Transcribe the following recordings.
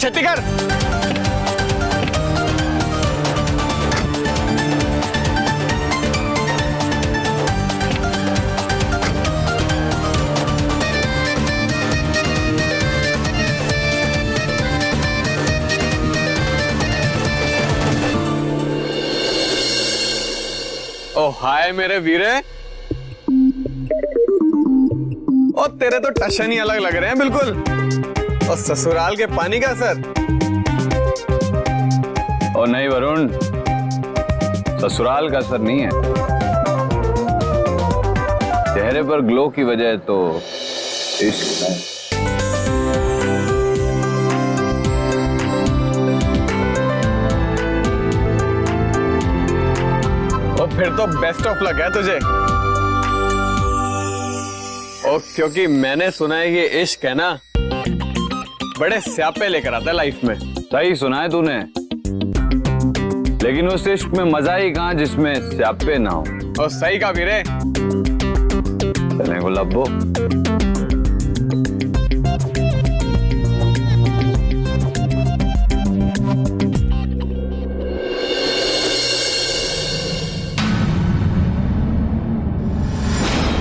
छत्ती कर। ओ हाय मेरे वीरे। ओ तेरे तो टशन ही अलग लग रहे हैं बिल्कुल। और ससुराल के पानी का असर। और नहीं वरुण, ससुराल का असर नहीं है, चेहरे पर ग्लो की वजह तो इश्क है। और फिर तो बेस्ट ऑफ लक है तुझे। और क्योंकि मैंने सुना है ये इश्क है ना, बड़े स्यापे लेकर आता है लाइफ में। सही सुना है तूने, लेकिन उस इश्क में मजा ही कहां जिसमें स्यापे ना हो। और सही का वीरे। चले गुलाबो।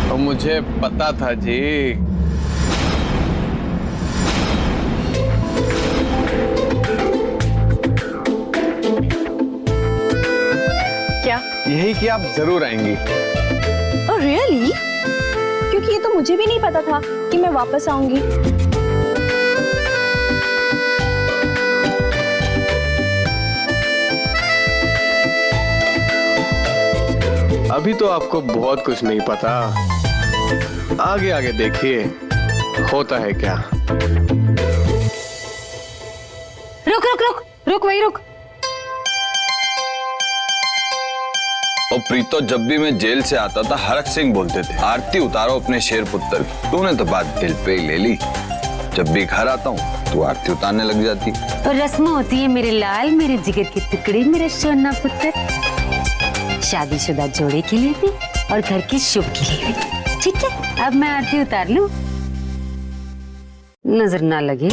तो मुझे पता था जी। क्या? यही कि आप जरूर आएंगी। Oh really? क्योंकि ये तो मुझे भी नहीं पता था कि मैं वापस आऊंगी। अभी तो आपको बहुत कुछ नहीं पता, आगे आगे देखिए होता है क्या। रुक रुक रुक रुक, वही रुक। और प्रीतो, जब भी मैं जेल से आता था हरक सिंह बोलते थे, आरती उतारो अपने शेर पुत्र की। तूने तो बात दिल पे ही ले ली। जब भी घर आता हूँ तू आरती उतारने लग जाती। और रस्म होती है मेरे लाल, मेरे जिगर के टुकड़े, मेरा सोना पुत्र। शादीशुदा जोड़े के लिए भी और घर के शुभ के लिए भी। ठीक है, अब मैं आरती उतार लूं, नजर ना लगे।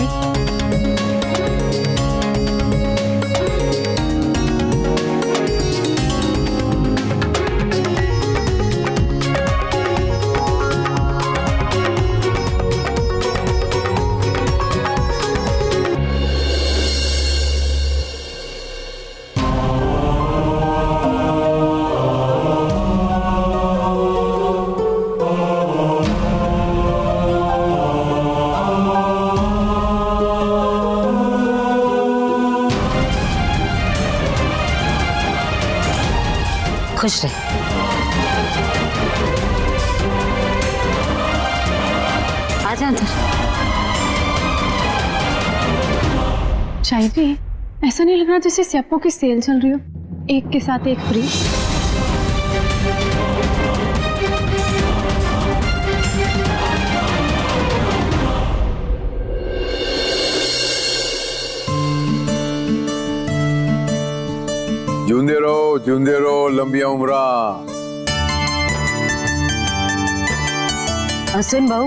खुश रहे। आ जा अंदर। चाय भी? ऐसा नहीं लग रहा जैसे स्यापो की सेल चल रही हो, एक के साथ एक फ्री। जूंदे रहो लंबिया उम्रा। सुन बहू,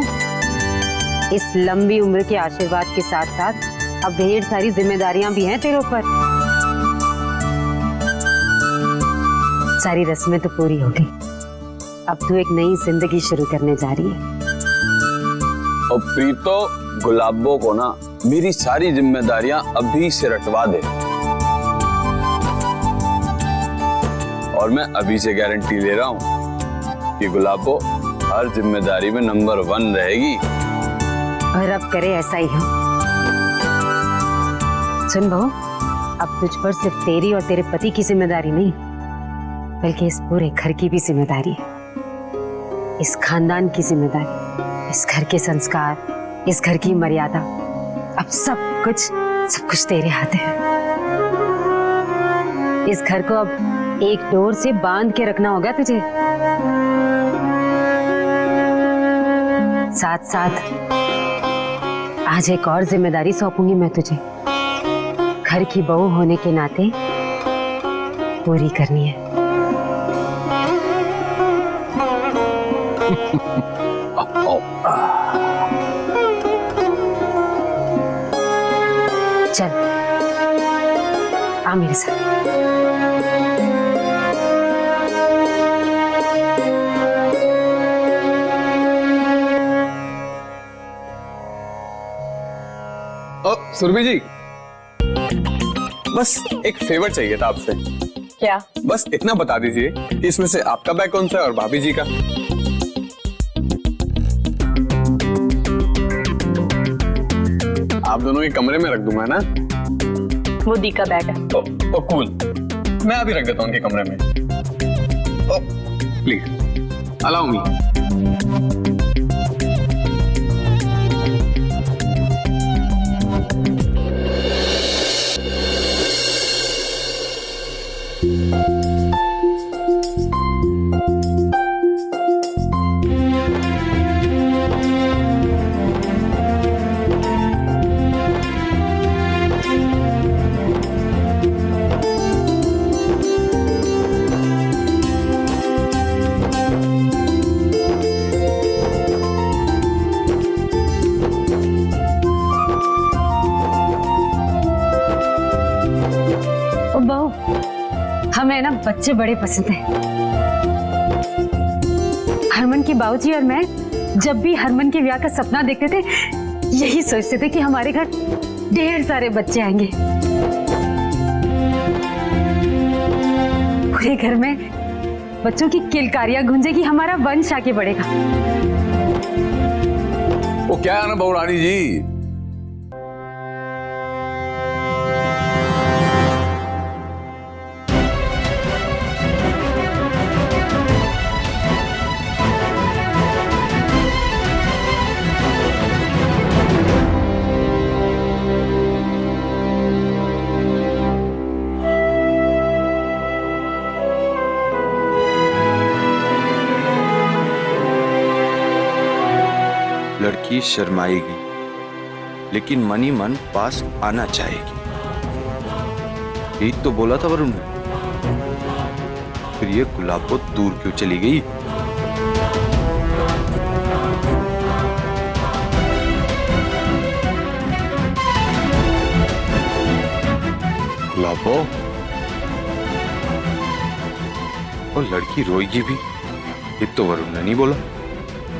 इस लंबी उम्र के आशीर्वाद के साथ साथ अब ढेर सारी जिम्मेदारियां भी हैं तेरे ऊपर। सारी रस्में तो पूरी हो गई, अब तू एक नई जिंदगी शुरू करने जा रही है। और प्रीतो, गुलाबो को ना मेरी सारी जिम्मेदारियां अभी से रटवा दे, और मैं अभी से गारंटी ले रहा हूं कि गुलाबो हर जिम्मेदारी में नंबर 1 रहेगी। और अब करे ऐसा ही हो। सुन बहू, अब तुझ पर सिर्फ तेरी और तेरे पति की जिम्मेदारी नहीं, बल्कि इस पूरे घर की भी जिम्मेदारी है। इस खानदान की जिम्मेदारी, इस घर के संस्कार, इस घर की मर्यादा, अब सब कुछ तेरे हाथ है। इस घर को अब एक डोर से बांध के रखना होगा तुझे। साथ साथ आज एक और जिम्मेदारी सौंपूंगी मैं तुझे, घर की बहू होने के नाते पूरी करनी है। चल आ मेरे साथ। सुरभि जी, बस एक फेवर चाहिए था आपसे। क्या? बस इतना बता दीजिए कि इसमें से आपका बैग कौन सा है और भाभी जी का। आप दोनों के कमरे में रख दूंगा ना। वो दी का बैग है। ओ कूल, मैं अभी रख देता हूँ उनके कमरे में। ओ प्लीज अलाउ मी। हमें ना बच्चे बड़े पसंद हैं। हरमन की बाबूजी और मैं जब भी हरमन के ब्याह का सपना देखते थे, यही सोचते थे कि हमारे घर ढेर सारे बच्चे आएंगे। पूरे घर में बच्चों की किलकारियां गूंजेगी, हमारा वंश आगे बढ़ेगा। वो क्या है ना बहू रानी जी, लड़की शर्माएगी लेकिन मनी मन पास आना चाहेगी, यही तो बोला था वरुण ने। फिर ये गुलाबो दूर क्यों चली गई? गुलाबो, और लड़की रोएगी भी, ये तो वरुण ने नहीं बोला।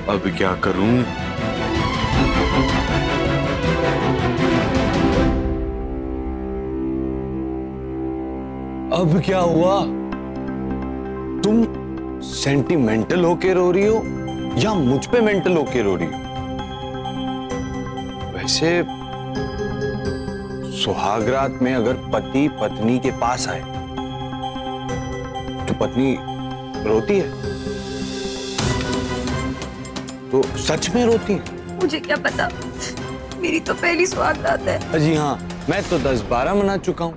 अब क्या करूं? अब क्या हुआ? तुम सेंटिमेंटल होके रो रही हो या मुझ पे मेंटल होके रो रही हो? वैसे सुहागरात में अगर पति पत्नी के पास आए तो पत्नी रोती है, तो सच में रोती है। मुझे क्या पता, मेरी तो पहली सुहागरात है। जी हाँ, मैं तो 10-12 मना चुका हूं।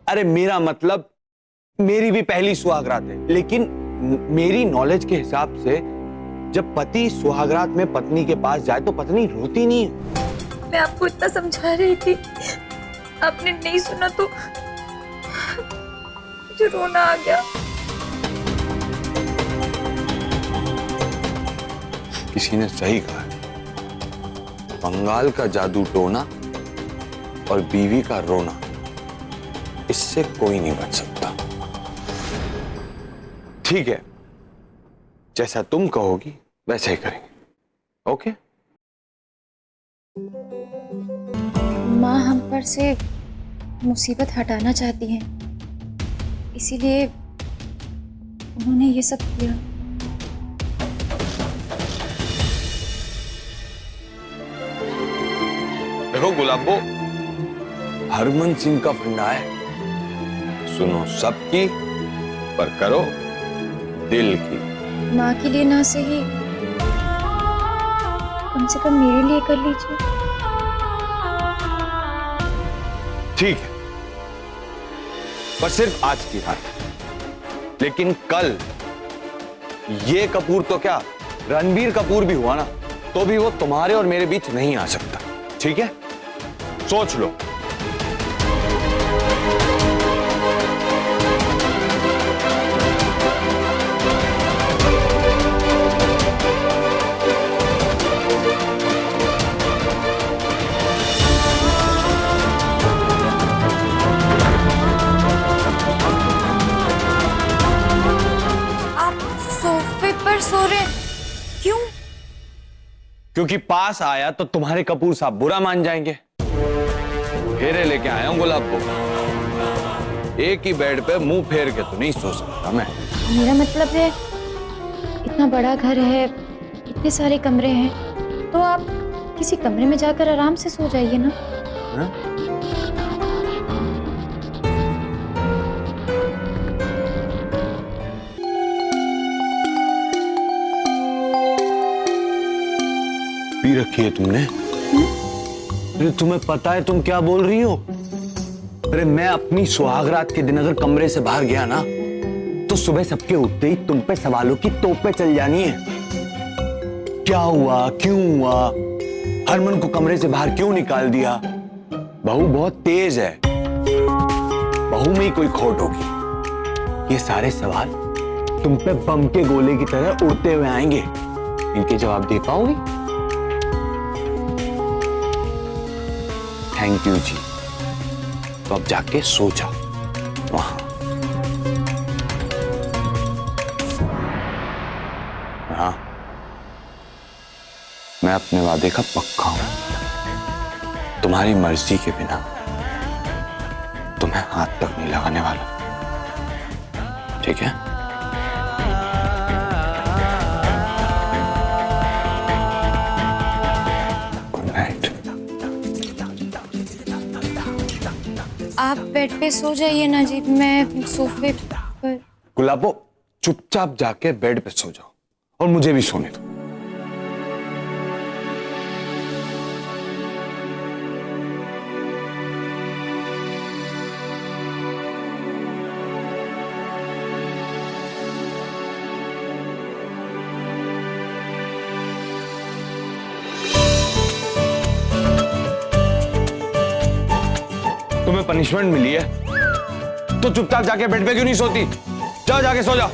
अरे मेरा मतलब मेरी भी पहली सुहागरात है, लेकिन मेरी नॉलेज के हिसाब से जब पति सुहागरात में पत्नी के पास जाए तो पत्नी रोती नहीं है। मैं आपको इतना समझा रही थी, आपने नहीं सुना तो मुझे रोना आ गया। किसी ने सही कहा, बंगाल का जादू टोना और बीवी का रोना, इससे कोई नहीं बच सकता। ठीक है, जैसा तुम कहोगी वैसा ही करेंगे। ओके? माँ हम पर से मुसीबत हटाना चाहती हैं, इसीलिए उन्होंने ये सब किया। देखो गुलाबो, हरमन सिंह का फंडा है, सुनो सबकी पर करो दिल की। माँ के लिए ना सही, कम से कम मेरे लिए कर लीजिए। ठीक है, पर सिर्फ आज की रात। लेकिन कल ये कपूर तो क्या, रणबीर कपूर भी हुआ ना, तो भी वो तुम्हारे और मेरे बीच नहीं आ सकता। ठीक है, सोच लो। क्योंकि पास आया तो तुम्हारे कपूर साहब बुरा मान जाएंगे। फेरे लेके आया हूं गुलाब को। एक ही बेड पे मुंह फेर के तो नहीं सो सकता मैं। मेरा मतलब है, इतना बड़ा घर है, इतने सारे कमरे हैं, तो आप किसी कमरे में जाकर आराम से सो जाइए ना। पी रखी है तुमने? अरे तुम्हें पता है तुम क्या बोल रही हो? अरे मैं अपनी सुहागरात के दिन अगर कमरे से बाहर गया ना, तो सुबह सबके उठते ही तुम पे सवालों की तोपें चल जानी है। क्या हुआ, क्यों हुआ, हरमन को कमरे से बाहर क्यों निकाल दिया? बहू बहुत तेज है, बहू में ही कोई खोट होगी। ये सारे सवाल तुम पे बम के गोले की तरह उड़ते हुए आएंगे। इनके जवाब दे पाओगी? थैंक यू जी। तो अब जाके सो जाओ वहां। हाँ, मैं अपने वादे का पक्का हूं। तुम्हारी मर्जी के बिना तुम्हें हाथ तक नहीं लगाने वाला, ठीक है? Good night. आप बेड पे सो जाइए ना जी, मैं सोफे पर। गुलाबो, चुपचाप जाके बेड पे सो जाओ और मुझे भी सोने दो। तुम्हें पनिशमेंट मिली है तो चुपचाप जाके बेड पे क्यों नहीं सोती? जाओ, जाके सो जाओ।